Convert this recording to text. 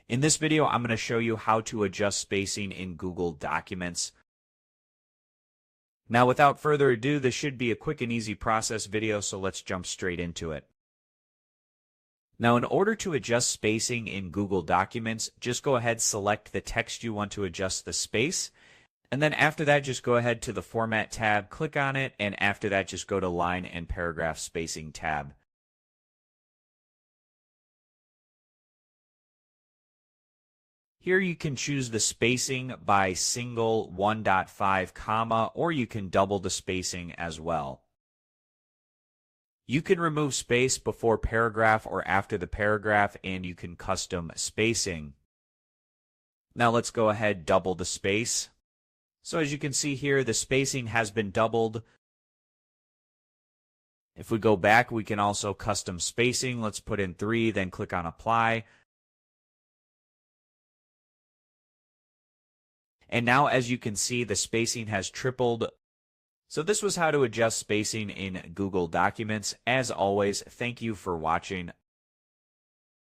In this video, I'm going to show you how to adjust spacing in Google Documents. Now, without further ado, this should be a quick and easy process video, so let's jump straight into it. Now, in order to adjust spacing in Google Documents, just go ahead, select the text you want to adjust the space, and then after that, just go ahead to the Format tab, click on it, and after that, just go to Line and Paragraph Spacing tab. Here you can choose the spacing by single 1.5 comma, or you can double the spacing as well. You can remove space before paragraph or after the paragraph, and you can custom spacing. Now let's go ahead, double the space. So as you can see here, the spacing has been doubled. If we go back, we can also custom spacing. Let's put in 3, then click on Apply. And now, as you can see, the spacing has tripled. So this was how to adjust spacing in Google Documents. As always, thank you for watching.